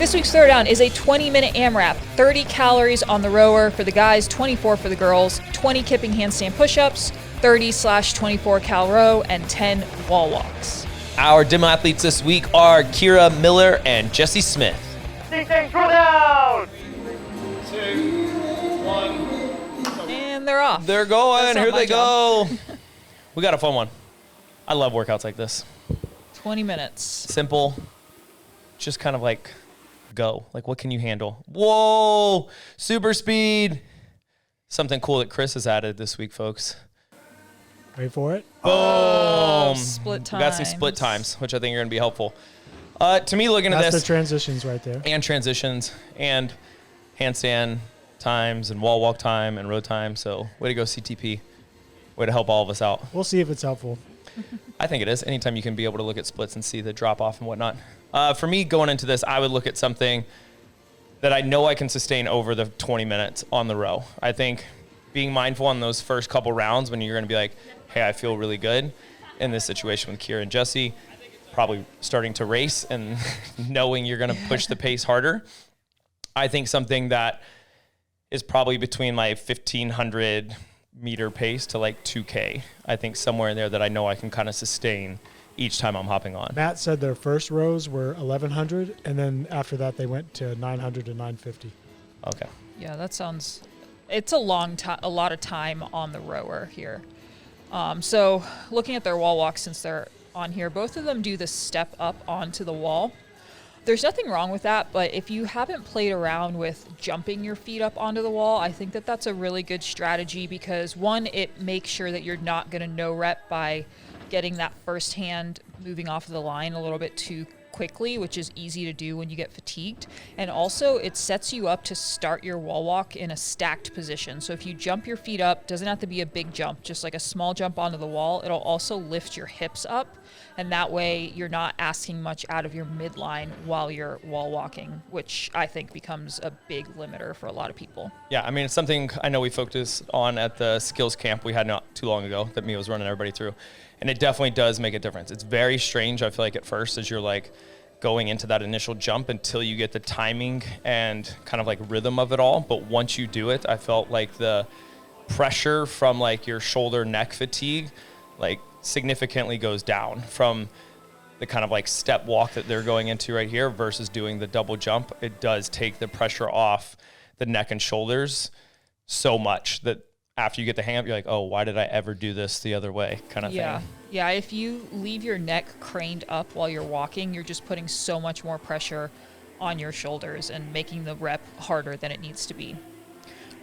this week's Throwdown is a 20-minute AMRAP, 30 calories on the rower for the guys, 24 for the girls, 20 kipping handstand push-ups, 30/24 cal row, and 10 wall walks. Our demo athletes this week are Kira Miller and Jesse Smith. THROWDOWN! 2, 1. And they're off. They're going. Here they go. We got a fun one. I love workouts like this. 20 minutes. Simple. Just kind of like go. Like, what can you handle? Whoa! Super speed. Something cool that Chris has added this week, folks. Wait for it. Boom. Split times. We got some split times, which I think are going to be helpful. To me, looking at That's this. the transitions right there. And transitions and handstand times and wall walk time and row time. So way to go, CTP. Way to help all of us out. We'll see if it's helpful. I think it is. Anytime you can be able to look at splits and see the drop off and whatnot. For me, going into this, I would look at something that I know I can sustain over the 20 minutes on the row. I think being mindful on those first couple rounds when you're going to be like, hey, I feel really good in this situation with Kira and Jesse, probably starting to race and knowing you're going to push the pace harder. I think something that is probably between like 1,500 meter pace to like 2K. I think somewhere in there that I know I can kind of sustain each time I'm hopping on. Matt said their first rows were 1,100, and then after that they went to 900 to 950. Okay. Yeah, that sounds. It's a long time, a lot of time on the rower here. So looking at their wall walks since they're on here, both of them do the step up onto the wall. There's nothing wrong with that, but if you haven't played around with jumping your feet up onto the wall, I think that that's a really good strategy because one, it makes sure that you're not going to no rep by getting that first hand moving off of the line a little bit too quickly, which is easy to do when you get fatigued. And also it sets you up to start your wall walk in a stacked position. So if you jump your feet up, doesn't have to be a big jump, just like a small jump onto the wall. It'll also lift your hips up. And that way you're not asking much out of your midline while you're wall walking, which I think becomes a big limiter for a lot of people. Yeah, I mean, it's something I know we focused on at the skills camp we had not too long ago that Mia was running everybody through. And it definitely does make a difference. It's very strange, I feel like, at first as you're like going into that initial jump until you get the timing and kind of like rhythm of it all. But once you do it, I felt like the pressure from like your shoulder neck fatigue like significantly goes down from the kind of like step walk that they're going into right here versus doing the double jump. It does take the pressure off the neck and shoulders so much that after you get the hang up, you're like, oh, why did I ever do this the other way kind of thing. Yeah, if you leave your neck craned up while you're walking, you're just putting so much more pressure on your shoulders and making the rep harder than it needs to be.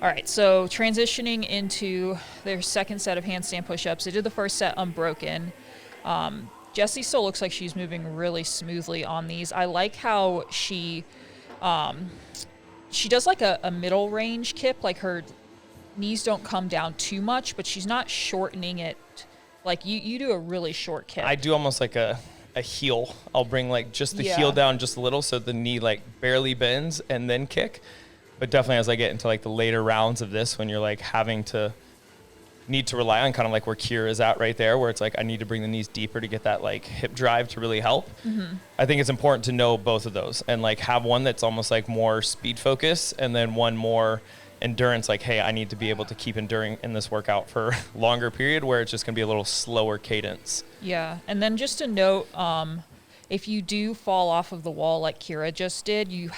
All right, so transitioning into their second set of handstand push-ups. They did the first set unbroken. Jessie still looks like she's moving really smoothly on these. I like how she does like a middle range kip, like her knees don't come down too much, but she's not shortening it. Like you do a really short kip. I do almost like a heel. I'll bring like just the heel down just a little so the knee like barely bends and then kick. But definitely as I get into like the later rounds of this, when you're like having to need to rely on kind of like where Kira is at right there, where it's like I need to bring the knees deeper to get that like hip drive to really help. Mm-hmm. I think it's important to know both of those and like have one that's almost like more speed focus and then one more endurance, like, hey, I need to be able to keep enduring in this workout for a longer period where it's just going to be a little slower cadence. Yeah, and then just a note, if you do fall off of the wall like Kira just did, you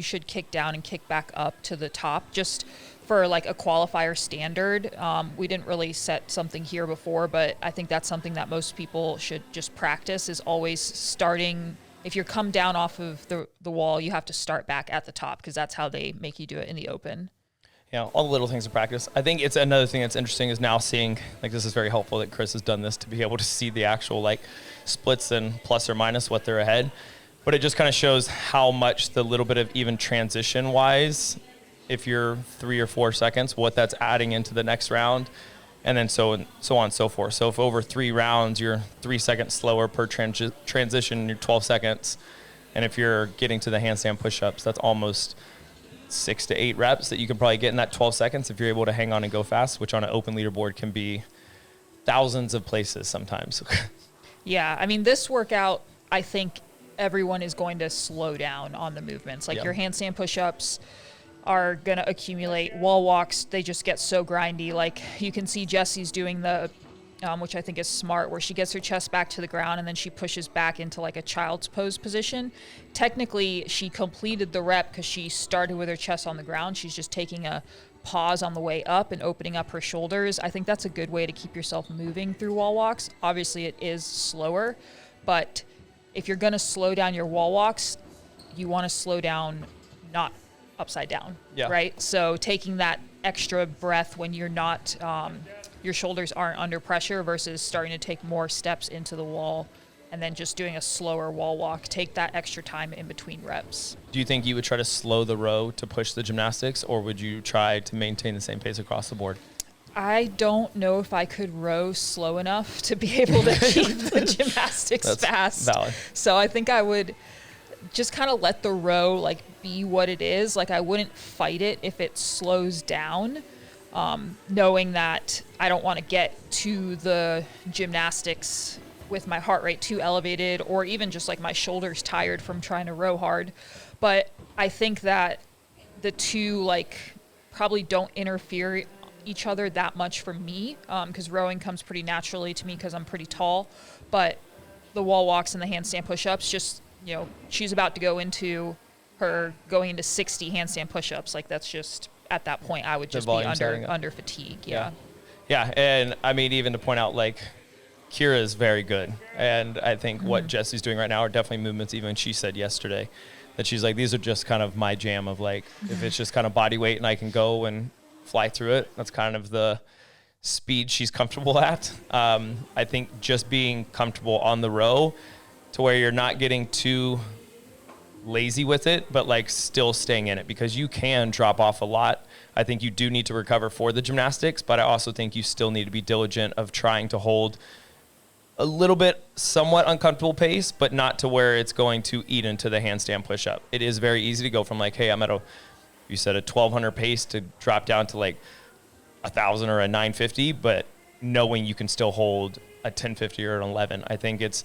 should kick down and kick back up to the top just for like a qualifier standard. We didn't really set something here before, but I think that's something that most people should just practice is always starting. If you're come down off of the wall, you have to start back at the top because that's how they make you do it in the open. Yeah, all the little things to practice. I think it's another thing that's interesting is now seeing, like this is very helpful that Chris has done this to be able to see the actual like splits and plus or minus what they're ahead. But it just kind of shows how much the little bit of even transition wise, if you're 3 or 4 seconds, what that's adding into the next round. And then so on and so forth. So if over 3 rounds, you're 3 seconds slower per transition, you're 12 seconds. And if you're getting to the handstand push-ups, that's almost 6 to 8 reps that you can probably get in that 12 seconds if you're able to hang on and go fast, which on an open leaderboard can be thousands of places sometimes. Yeah, I mean, this workout, I think everyone is going to slow down on the movements. Like Yeah. your handstand push-ups are going to accumulate. Wall walks, they just get so grindy. Like you can see Jesse's doing the, which I think is smart, where she gets her chest back to the ground and then she pushes back into like a child's pose position. Technically, she completed the rep because she started with her chest on the ground. She's just taking a pause on the way up and opening up her shoulders. I think that's a good way to keep yourself moving through wall walks. Obviously, it is slower, but if you're going to slow down your wall walks, you want to slow down not upside down, Yeah. right? So taking that extra breath when you're not, your shoulders aren't under pressure versus starting to take more steps into the wall and then just doing a slower wall walk. Take that extra time in between reps. Do you think you would try to slow the row to push the gymnastics, or would you try to maintain the same pace across the board? I don't know if I could row slow enough to be able to keep the gymnastics That's fast. valid. So I think I would just kind of let the row like be what it is. Like I wouldn't fight it if it slows down, knowing that I don't want to get to the gymnastics with my heart rate too elevated, or even just like my shoulders tired from trying to row hard. But I think that the two like probably don't interfere each other that much for me, because rowing comes pretty naturally to me because I'm pretty tall. But the wall walks and the handstand push-ups, just, you know, she's about to go into 60 handstand push-ups. Like that's just, at that point, I would just be volume setting up. under fatigue. Yeah. Yeah, and I mean, even to point out, like, Kira is very good. And I think what Jesse's doing right now are definitely movements. Even she said yesterday that she's like, these are just kind of my jam of like, if it's just kind of body weight and I can go and fly through it, that's kind of the speed she's comfortable at. I think just being comfortable on the row to where you're not getting too lazy with it, but like still staying in it, because you can drop off a lot. I think you do need to recover for the gymnastics, but I also think you still need to be diligent of trying to hold a little bit somewhat uncomfortable pace, but not to where it's going to eat into the handstand push-up. It is very easy to go from like, hey, I'm at you said a 1200 pace to drop down to like 1000 or a 950, but knowing you can still hold a 1050 or an 11. I think it's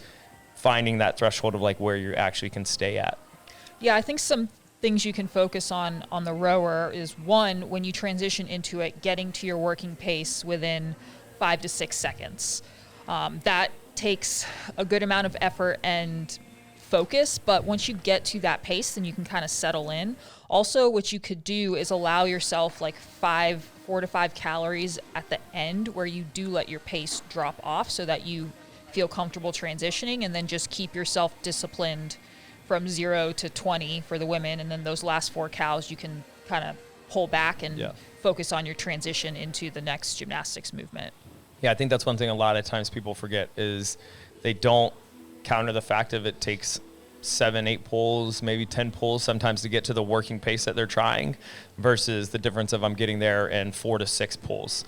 finding that threshold of like where you actually can stay at. Yeah, I think some things you can focus on the rower is, one, when you transition into it, getting to your working pace within 5 to 6 seconds. That takes a good amount of effort and focus, but once you get to that pace, then you can kind of settle in. Also, what you could do is allow yourself like 4 to 5 calories at the end where you do let your pace drop off so that you feel comfortable transitioning, and then just keep yourself disciplined from 0 to 20 for the women, and then those last 4 cals you can kind of pull back and focus on your transition into the next gymnastics movement. Yeah, I think that's one thing a lot of times people forget is they don't counter the fact of it takes 7, 8 pulls, maybe 10 pulls sometimes to get to the working pace that they're trying, versus the difference of I'm getting there in 4 to 6 pulls.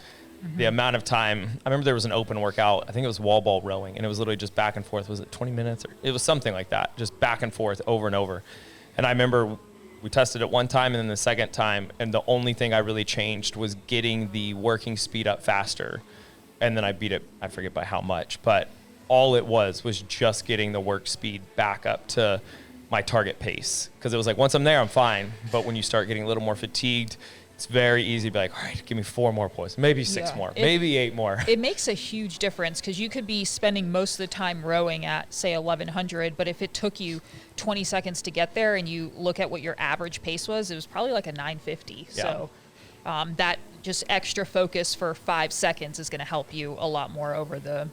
The amount of time, I remember there was an open workout, I think it was wall ball rowing, and it was literally just back and forth. Was it 20 minutes? Or it was something like that, just back and forth over and over. And I remember we tested it one time and then the second time, and the only thing I really changed was getting the working speed up faster. And then I beat it, I forget by how much, but all it was just getting the work speed back up to my target pace. Because it was like, once I'm there, I'm fine. But when you start getting a little more fatigued, it's very easy to be like, all right, give me 4 more points, maybe 6 more, maybe 8 more. It makes a huge difference, because you could be spending most of the time rowing at, say, 1100, but if it took you 20 seconds to get there and you look at what your average pace was, it was probably like a 950. Yeah. So that just extra focus for 5 seconds is going to help you a lot more over the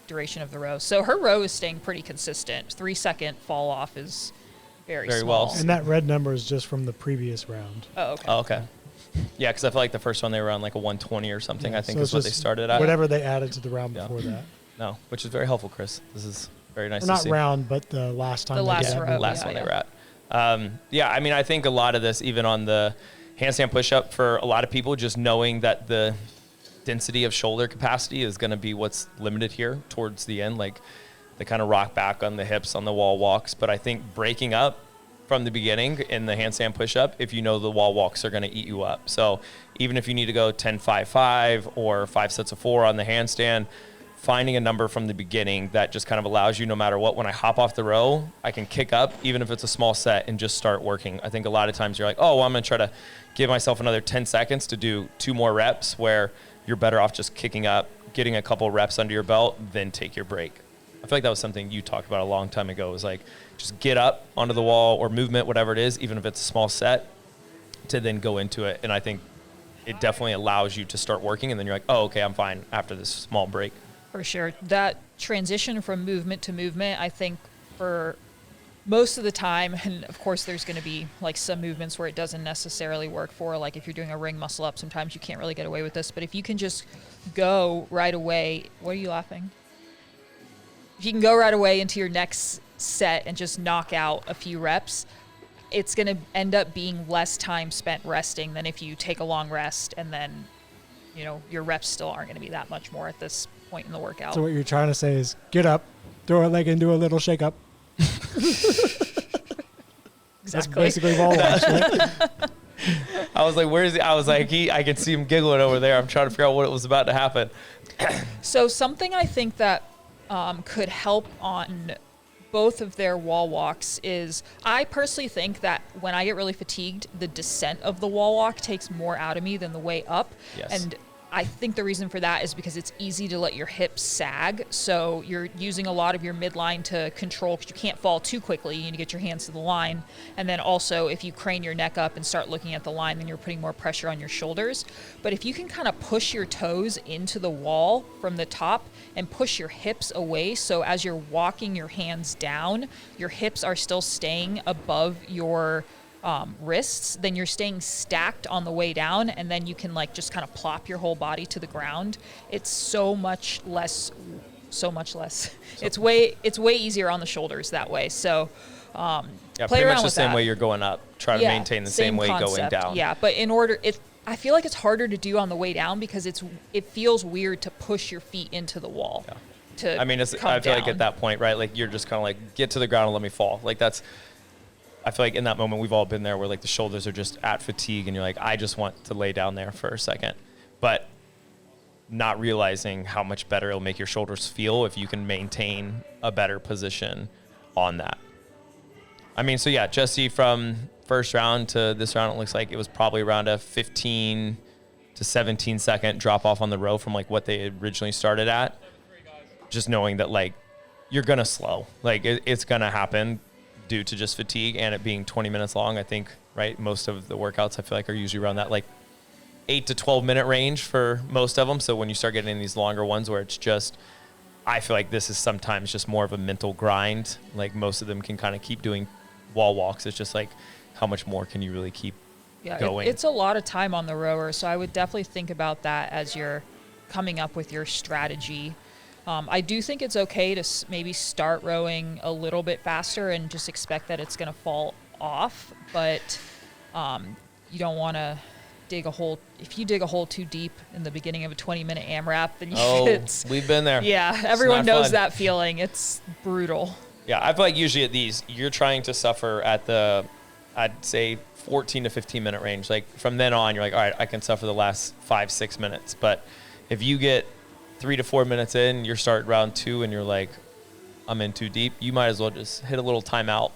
duration of the row. So her row is staying pretty consistent. 3-second fall off is very small. well. And that red number is just from the previous round. Oh, okay. Oh, okay. Yeah, because I feel like the first one they were on like a 120 or something, Yeah, I think so is it's what they just started at. Whatever they added to the round Yeah. before that. No, which is very helpful, Chris. This is very nice Or to not see. round, but the last time The they last did that row, movement. Last yeah, one yeah. they were at. Yeah, I mean, I think a lot of this, even on the handstand push-up, for a lot of people, just knowing that the density of shoulder capacity is going to be what's limited here towards the end. Like, they kind of rock back on the hips on the wall walks. But I think breaking up from the beginning in the handstand push-up, if you know the wall walks are going to eat you up. So even if you need to go 10-5-5 or 5 sets of 4 on the handstand, finding a number from the beginning that just kind of allows you, no matter what, when I hop off the row, I can kick up, even if it's a small set, and just start working. I think a lot of times you're like, oh, well, I'm going to try to give myself another 10 seconds to do 2 more reps, where you're better off just kicking up, getting a couple reps under your belt, then take your break. I feel like that was something you talked about a long time ago. It was like, just get up onto the wall or movement, whatever it is, even if it's a small set, to then go into it. And I think it definitely allows you to start working, and then you're like, oh, okay, I'm fine after this small break. For sure. That transition from movement to movement, I think for most of the time, and of course there's going to be like some movements where it doesn't necessarily work for, like if you're doing a ring muscle up, sometimes you can't really get away with this. But if you can just go right away, what are you laughing? If you can go right away into your next set and just knock out a few reps, it's going to end up being less time spent resting than if you take a long rest and then, you know, your reps still aren't going to be that much more at this point in the workout. So what you're trying to say is get up, throw a leg and do a little shake up. That's Exactly. basically wall walks, right? I was like, where is he? I was like, I could see him giggling over there. I'm trying to figure out what was about to happen. So something I think that could help on both of their wall walks is, I personally think that when I get really fatigued, the descent of the wall walk takes more out of me than the way up. Yes. And I think the reason for that is because it's easy to let your hips sag. So you're using a lot of your midline to control, because you can't fall too quickly. You need to get your hands to the line. And then also, if you crane your neck up and start looking at the line, then you're putting more pressure on your shoulders. But if you can kind of push your toes into the wall from the top and push your hips away, so as you're walking your hands down, your hips are still staying above your wrists, then you're staying stacked on the way down, and then you can like just kind of plop your whole body to the ground. It's so much less. It's way easier on the shoulders that way. So Yeah, play pretty around much the with same that. way you're going up. Try to maintain the same way going concept. down. Yeah, but I feel like it's harder to do on the way down because it feels weird to push your feet into the wall. Yeah. To come I feel like down. at that point, right, like you're just kind of like, get to the ground and let me fall. Like I feel like in that moment, we've all been there where like the shoulders are just at fatigue and you're like, I just want to lay down there for a second. But not realizing how much better it'll make your shoulders feel if you can maintain a better position on that. I mean, so yeah, Jesse, from first round to this round, it looks like it was probably around a 15 to 17 second drop off on the row from like what they originally started at. Just knowing that like you're going to slow, like it's going to happen due to just fatigue and it being 20 minutes long. I think, right, most of the workouts I feel like are usually around that like 8 to 12 minute range for most of them. So when you start getting in these longer ones where it's just, I feel like this is sometimes just more of a mental grind. Like most of them can kind of keep doing wall walks. It's just like, how much more can you really keep going? It's a lot of time on the rower. So I would definitely think about that as you're coming up with your strategy. I do think it's okay to maybe start rowing a little bit faster and just expect that it's going to fall off. But you don't want to dig a hole. If you dig a hole too deep in the beginning of a 20-minute AMRAP, then We've been there. Yeah, everyone knows fun. that feeling. It's brutal. Yeah, I feel like usually at these, you're trying to suffer at the, I'd say 14 to 15 minute range. Like from then on, you're like, all right, I can suffer the last 5-6 minutes. But if you get 3 to 4 minutes in, you're starting round 2 and you're like, I'm in too deep, you might as well just hit a little timeout,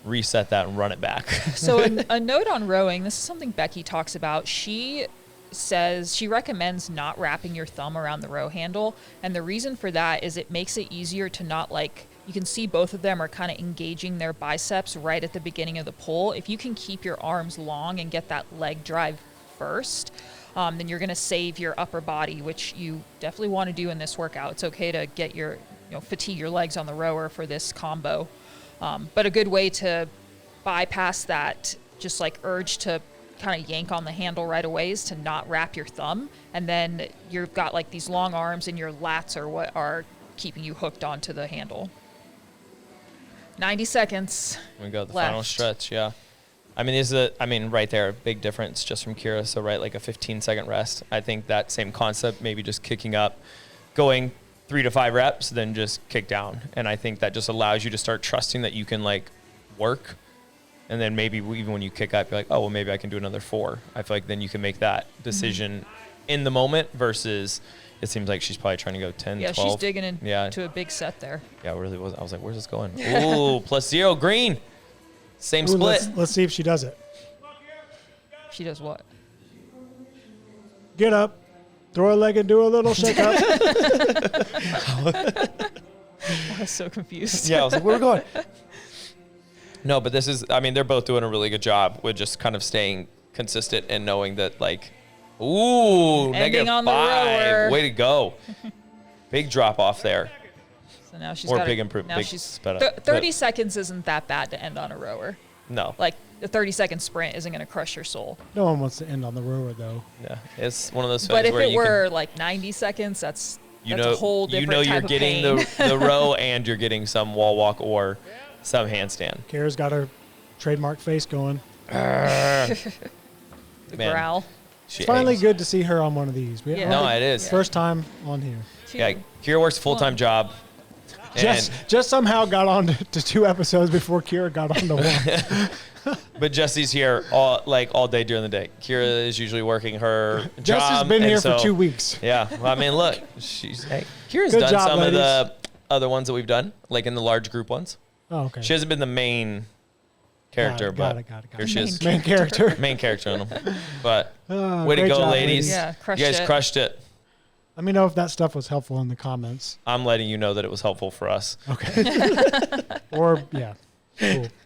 reset that and run it back. So a note on rowing, this is something Becky talks about. She says she recommends not wrapping your thumb around the row handle. And the reason for that is it makes it easier to not like, you can see both of them are kind of engaging their biceps right at the beginning of the pull. If you can keep your arms long and get that leg drive first, then you're going to save your upper body, which you definitely want to do in this workout. It's okay to get fatigue your legs on the rower for this combo. But a good way to bypass that just like urge to kind of yank on the handle right away is to not wrap your thumb. And then you've got like these long arms and your lats are what are keeping you hooked onto the handle. 90 seconds. We go to the left. final stretch, yeah. I mean, right there, big difference just from Kira. So, right, like a 15-second rest. I think that same concept, maybe just kicking up, going 3 to 5 reps, then just kick down. And I think that just allows you to start trusting that you can, like, work. And then maybe even when you kick up, you're like, oh, well, maybe I can do another 4. I feel like then you can make that decision in the moment versus it seems like she's probably trying to go 10, Yeah, 12. she's digging into Yeah. a big set there. Yeah, it really was. I was like, where's this going? Ooh, +0 green. Same Ooh, split. let's see if she does it. She does what? Get up, throw a leg and do a little shake up. I was so confused. Yeah, I was like, where are we going? No, but this is, I mean, they're both doing a really good job with just kind of staying consistent and knowing that, like, ooh, Ending on the -5. rower. Way to go. Big drop off there. So now she's Or got big improvement. Now Big she's sped up. 30 seconds isn't that bad to end on a rower. No. Like the 30-second sprint isn't going to crush your soul. No one wants to end on the rower though. Yeah, it's one of those But things if where it you were like 90 seconds, that's can, a whole different you're type of getting pain. the row and you're getting some wall walk or some handstand. Kara's got her trademark face going. The Man. growl. She It's finally aims. good to see her on one of these. Yeah. No, it is. First time on here. Yeah, Kira works a full-time job. Just somehow got on to 2 episodes before Kira got on the one. But Jesse's here all day during the day. Kira is usually working her job. Jess has been and here so- for 2 weeks. Yeah, well, I mean, look, Kira's Good done job, some ladies. of the other ones that we've done, like in the large group ones. Oh, okay. She hasn't been the main character, Got but it. here she is, Main character. main character in them. But way to Great go, job, ladies! Yeah, crushed You guys it. crushed it. Let me know if that stuff was helpful in the comments. I'm letting you know that it was helpful for us. Okay. Or, yeah. Cool.